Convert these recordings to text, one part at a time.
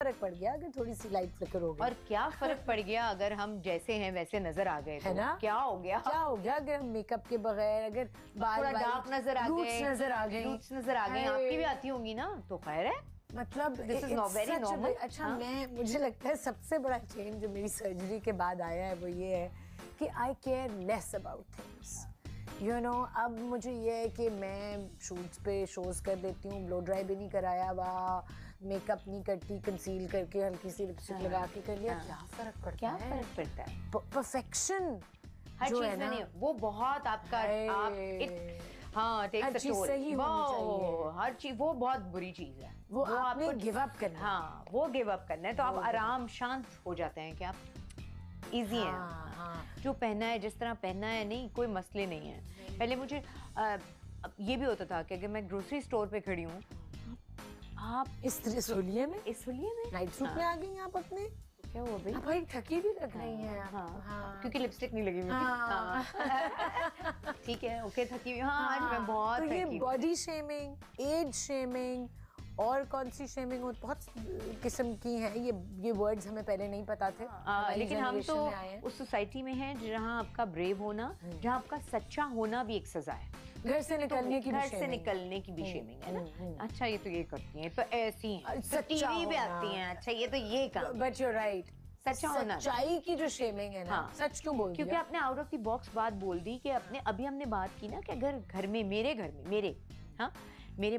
फर्क पड़ गया अगर थोड़ी सी लाइट फ्लिकर हो गई? और क्या फर्क पड़ गया अगर हम जैसे हैं वैसे नजर आ गए? है ना? क्या हो गया? क्या हो गया अगर हम मेकअप के बगैर, अगर बाल थोड़ा डार्क नजर आ गए, नजर आ गए, रूट्स नजर आ गए, आपकी भी आती होंगी ना, तो खैर है, मतलब this is not very normal. अच्छा, मुझे लगता है सबसे बड़ा चेंज जो मेरी सर्जरी के बाद आया है वो ये है कि I care less about things, you know. अब मुझे ये है कि मैं शूट्स पे शोज कर देती हूँ, ब्लो ड्राई भी नहीं कराया हुआ, मेकअप नहीं करती, कंसील करके हल्की सी लिपस्टिक लगा के कर लिया। क्या फर्क पड़ता है? क्या फर्क पड़ता है? परफेक्शन हर चीज में नहीं, वो बहुत आपका हाँ हर चीज सही होनी चाहिए। हर चीज वो बहुत बुरी चीज है, वो आपको गिव अप करना है। हाँ, वो गिव अप करना है, तो आप आराम शांत हो जाते हैं कि आप इजी है। हाँ। जो पहना है जिस तरह पहना है, नहीं कोई मसले नहीं है। पहले मुझे ये भी होता था कि अगर मैं ग्रोसरी स्टोर पे खड़ी हूँ, आप इस रसोलिये में नाइट सूट में आ गई आप अपने, क्या हुआ भाई? भाई थकी भी लग रही हैं। हाँ, क्योंकि लिपस्टिक नहीं लगी मुझे। ठीक है, ओके, थकी हुई। हाँ, आज मैं बहुत तो ये थकी। बॉडी शेमिंग, एज शेमिंग और कौन सी शेमिंग हो, बहुत किस्म की है। ये वर्ड्स हमें पहले नहीं पता थे, लेकिन हम तो उस सोसाइटी में हैं जहाँ आपका ब्रेव होना, जहाँ आपका सच्चा होना भी एक सजा है। घर से निकलने की भी शेमिंग है ना। अच्छा, ये तो ये करती हैं, तो ऐसी टीवी पे आती हैं, अच्छा ये तो ये काम। बट यू आर राइट, सच्चा होना, सच्चाई की जो शेमिंग है ना, सच क्यों बोल दिया? क्योंकि आपने आउट ऑफ द बॉक्स बात बोल दी कि अपने, अभी हमने बात की ना कि अगर मेरे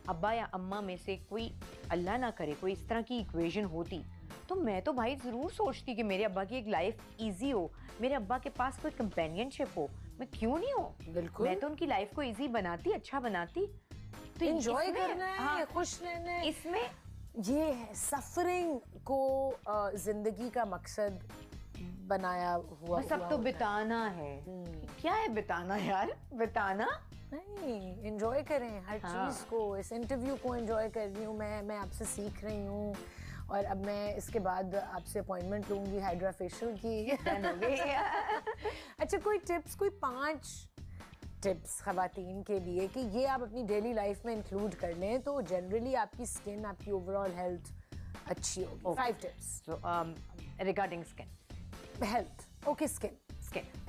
अब्बा या अम्मा में से कोई, अल्लाह ना करे, कोई इस तरह की इक्वेशन होती, तो मैं तो भाई जरूर सोचती कि मेरे अब्बा की एक लाइफ इजी हो, मेरे अब्बा के पास कोई कंपेनियनशिप हो। मैं क्यों नहीं हो? बिल्कुल, मैं तो उनकी लाइफ को इजी बनाती, अच्छा बनाती। तो एंजॉय करना है, खुश रहना है, इसमें ये है सफरिंग को जिंदगी का मकसद बनाया हुआ। सब तो बिताना है। क्या है बिताना यार? बिताना नहीं, एंजॉय करें हर चीज को। इस इंटरव्यू को एंजॉय कर रही हूँ मैं आपसे सीख रही हूँ, और अब मैं इसके बाद आपसे अपॉइंटमेंट लूंगी हाइड्रा फेशियल की। अच्छा, कोई टिप्स, कोई 5 टिप्स खवातीन के लिए कि ये आप अपनी डेली लाइफ में इंक्लूड कर लें तो जनरली आपकी स्किन, आपकी ओवरऑल हेल्थ अच्छी होगी। 5 tips regarding skin health. Okay, skin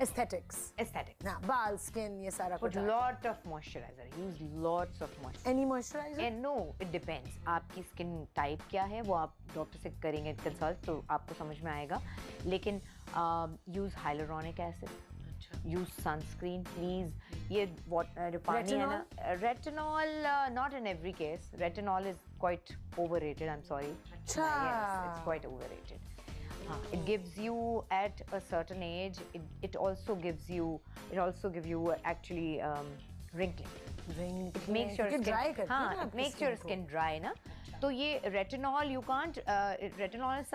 aesthetics, ना बाल, स्किन, ये सारा कुछ। lot of moisturizer, use lots of moisturizer. Any moisturizer? And no, it depends. आपकी स्किन टाइप क्या है, वो आप डॉक्टर से करेंगे कंसल्ट तो आपको समझ में आएगा। लेकिन use hyaluronic acid, use sunscreen please. ये जो पानी है ना, retinol not in every case, retinol is quite overrated, I am sorry. अच्छा, it's quite overrated. It gives you at a certain age. It also gives you actually wrinkling. It makes your skin dry. it makes your skin dry ना. तो ये retinol you can't. Retinol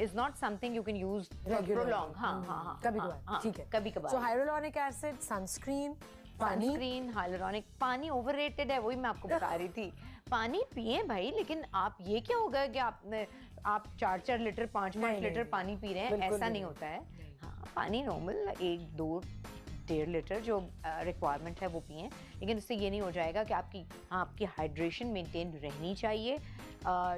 is not something you can use for prolong. हाँ. कभी-कभार, ठीक है. कभी-कभार. So hyaluronic acid, sunscreen, hyaluronic पानी overrated है, वही मैं आपको बता रही थी। पानी पिए भाई, लेकिन आप ये क्या होगा कि आप 4 लीटर 5 लीटर पानी पी रहे हैं, ऐसा नहीं होता है। हाँ, पानी नॉर्मल 1, 2, 1.5 लीटर जो रिक्वायरमेंट है वो पिए, लेकिन उससे ये नहीं हो जाएगा कि आपकी हाइड्रेशन मेंटेन रहनी चाहिए।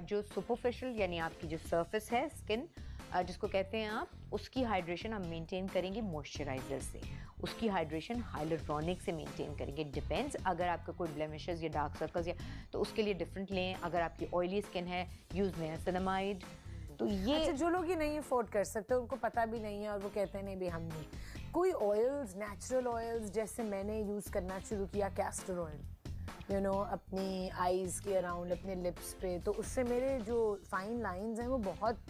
जो सुपरफिशियल यानी आपकी जो सरफेस है स्किन जिसको कहते हैं आप, उसकी हाइड्रेशन हम मेंटेन करेंगे मॉइस्चराइजर से, उसकी हाइड्रेशन हाइलुरोनिक से मेंटेन करेंगे। डिपेंड्स, अगर आपका कोई ब्लेमिशेस या डार्क सर्कल्स या, तो उसके लिए डिफरेंट लें। अगर आपकी ऑयली स्किन है, यूज नियासिनामाइड। तो ये अच्छा, जो लोग ये नहीं अफोर्ड कर सकते, उनको पता भी नहीं है और वो कहते हैं नहीं भी हम नहीं, कोई ऑयल्स, नेचुरल ऑयल्स, जैसे मैंने यूज करना शुरू किया कैस्टर ऑयल, यू नो, अपनी आईज के अराउंड, अपने लिप्स पे, तो उससे मेरे जो फाइन लाइंस हैं वो बहुत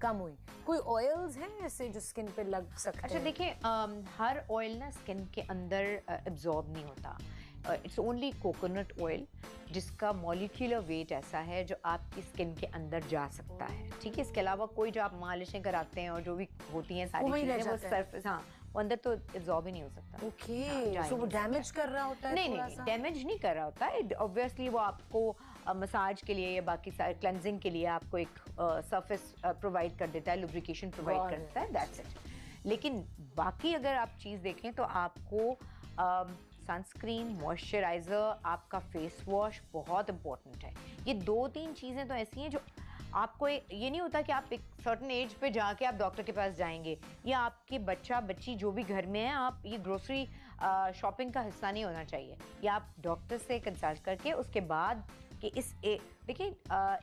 कम हुई। कोई ऑयल्स हैं ऐसे जो स्किन पे लग सकते हैं? अच्छा देखिए, हर ऑयल ना स्किन के अंदर एब्जॉर्ब नहीं होता। इट्स ओनली कोकोनट ऑयल जिसका मॉलिक्यूलर वेट ऐसा है जो आपकी स्किन के अंदर जा सकता है। ठीक है, इसके अलावा कोई जो आप मालिशें कराते हैं और जो भी होती हैं सारी चीजें, वो सरफेस, हाँ, वो अंदर तो एब्जॉर्ब ही नहीं हो सकता। ओके, सो वो डैमेज कर रहा होता है? नहीं, डैमेज नहीं कर रहा होता है। ऑब्वियसली वो आपको मसाज के लिए या बाकी सारे क्लेंजिंग के लिए आपको एक सरफेस प्रोवाइड कर देता है, लुब्रिकेशन प्रोवाइड कर देता है, दैट्स इट। लेकिन बाकी अगर आप चीज़ देखें तो आपको सनस्क्रीन, मॉइस्चराइजर, आपका फेस वॉश बहुत इंपॉर्टेंट है। ये 2-3 चीज़ें तो ऐसी हैं जो आपको ये नहीं होता कि आप एक सर्टेन एज पे जाके आप डॉक्टर के पास जाएंगे, या आपके बच्चा बच्ची जो भी घर में है, आप ये ग्रोसरी शॉपिंग का हिस्सा नहीं होना चाहिए। या आप डॉक्टर से कंसल्ट करके उसके बाद कि देखिए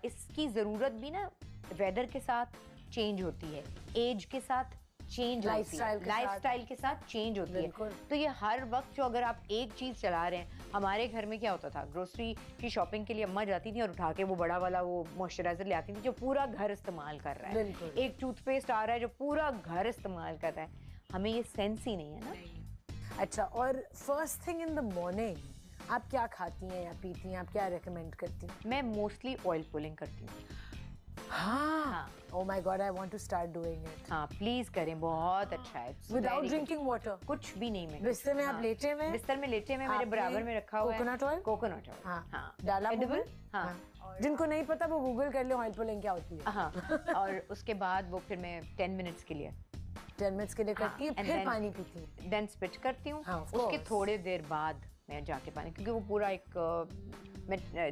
इसकी ज़रूरत भी ना वेदर के साथ चेंज होती है, एज के साथ चेंज होती है, लाइफस्टाइल के साथ चेंज होती है। तो ये हर वक्त जो अगर आप एक चीज़ चला रहे हैं, हमारे घर में क्या होता था, ग्रोसरी की शॉपिंग के लिए अम्मा जाती थी और उठा के वो बड़ा वाला वो मॉइस्चराइजर ले आती थी जो पूरा घर इस्तेमाल कर रहा है, एक टूथपेस्ट आ रहा है जो पूरा घर इस्तेमाल कर रहा है। हमें ये सेंस ही नहीं है ना। अच्छा, और first thing in the morning आप क्या खाती हैं या पीती हैं, आप क्या रेकमेंड करती हैं? मैं मोस्टली ऑयल पुलिंग करती हूँ। हाँ, oh my God, I want to start doing it. हाँ प्लीज करें, बहुत अच्छा है। Without drinking water? कुछ भी नहीं। मैं बिस्तर में आप लेटे हुए? बिस्तर में लेटे हुए मेरे बराबर में रखा हुआ है कोकोनट ऑयल। कोकोनट ऑयल, हाँ, डाला गूगल। हाँ, जिनको नहीं पता वो गूगल कर ले ऑयल पुलिंग क्या होती है। हाँ, और उसके बाद वो फिर मैं 10 मिनट्स के लिए करती हूँ, फिर पानी पीती हूँ, देन स्विच करती हूँ। उसके थोड़े देर बाद मैं जाके पानी, क्योंकि वो पूरा एक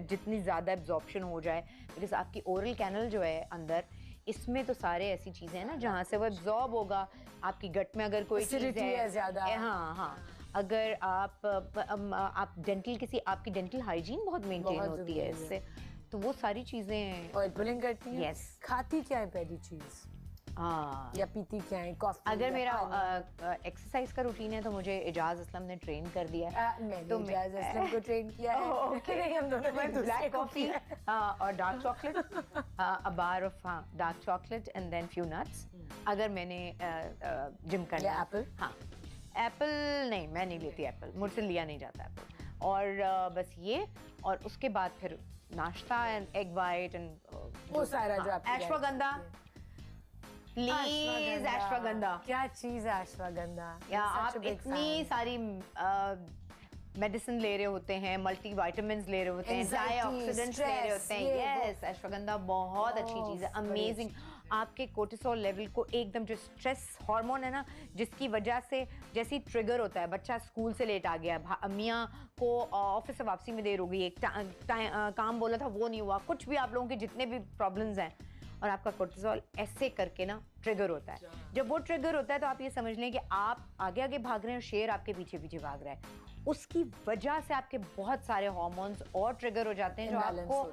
जितनी ज़्यादा एब्जॉर्प्शन हो जाए, बिकॉज आपकी ओरल कैनल जो है अंदर, इसमें तो सारे ऐसी चीज़ें हैं ना जहाँ से वो एब्जॉर्ब होगा। आपकी गट में अगर कोई चीज़ है ज़्यादा, हाँ, अगर आप डेंटल आपकी डेंटल हाइजीन बहुत मेंटेन होती है इससे, तो वो सारी चीज़ें ऑयल पुलिंग करती हैं। यस। खाती क्या है पहली चीज़ या पीती क्या है? कॉफी? अगर मेरा एक्सरसाइज का रूटीन है तो मुझे एजाज असलम ने ट्रेन कर दिया है, तो एजाज असलम को ट्रेन किया है। ओके, हम दोनों ने ब्लैक कॉफी और dark chocolate, a bar of dark chocolate and then few nuts. अगर मैंने जिम करना है, एप्पल। हाँ, एप्पल नहीं, मैं नहीं लेती एप्पल, मुझसे लिया नहीं जाता एप्पल। और बस ये, और उसके बाद फिर नाश्ता एंड एग वाइट एंड वो सारा जो आप अश्वगंधा। प्लीज अश्वगंधा, क्या चीज है अश्वगंधा? या आप इतनी सारी मेडिसिन ले रहे होते हैं, मल्टी विटामिन्स ले रहे होते हैं, एंटीऑक्सीडेंट्स ले रहे होते हैं। यस, अश्वगंधा बहुत अच्छी चीज़ है, अमेजिंग। आपके कोर्टिसोल लेवल को एकदम, जो स्ट्रेस हार्मोन है ना, जिसकी वजह से जैसे ट्रिगर होता है, बच्चा स्कूल से लेट आ गया, मियाँ को ऑफिस से वापसी में देर हो गई, एक काम बोला था वो नहीं हुआ, कुछ भी आप लोगों के जितने भी प्रॉब्लम्स हैं, और आपका कोर्टिसोल ऐसे करके ना ट्रिगर होता है। जब वो ट्रिगर होता है तो आप ये समझ लें कि आप आगे आगे भाग रहे हैं और शेर आपके पीछे पीछे भाग रहा है। उसकी वजह से आपके बहुत सारे हार्मोन्स और ट्रिगर हो जाते हैं जो आपको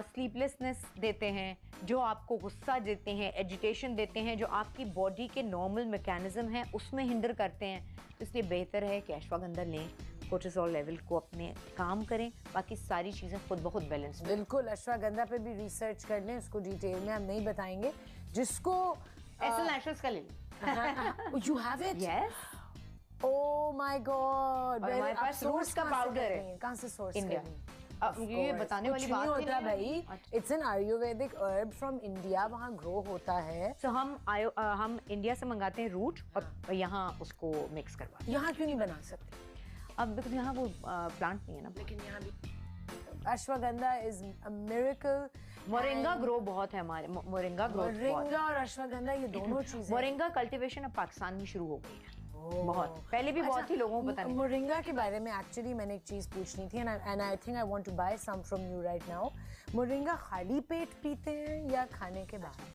स्लीपलेसनेस देते हैं, जो आपको गुस्सा देते हैं, एजिटेशन देते हैं, जो आपकी बॉडी के नॉर्मल मैकेनिज्म हैं उसमें हिंडर करते हैं। तो इसलिए बेहतर है कि अश्वगंधा लें, कोर्टिसोल लेवल को अपने काम करें, बाकी सारी चीज़ें खुद ब खुद बैलेंस। बिल्कुल, अश्वगंधा पे भी रिसर्च कर लें, उसको डिटेल में हम नहीं बताएंगे। जिसको एसल नेचुरल्स का ले लें। You have it? Yes. Oh my God, हमारे पास रूट्स का पाउडर है। कहाँ से सोर्स इंडिया। ये बताने वाली बात नहीं होता भाई, it's an Ayurvedic herb from India, वहाँ ग्रो होता है। तो हम इंडिया से मंगाते हैं रूट और यहाँ उसको मिक्स करवाते हैं। यहाँ क्यों नहीं बना सकते? अब बिकॉज यहाँ वो प्लांट नहीं है ना। लेकिन यहाँ भी ashwagandha is a miracle. Moringa grow बहुत है हमारे, मोरिंगा और अश्वगंधा ये दोनों चीजें। मोरिंगा कल्टीवेशन अब पाकिस्तान में शुरू हो गई है बहुत, पहले भी बहुत ही लोगों को पता नहीं। मोरिंगा के बारे में एक्चुअली मैंने एक चीज पूछनी थी, and I think I want to buy some from you right now. Moringa खाली पेट पीते हैं या खाने के बाद?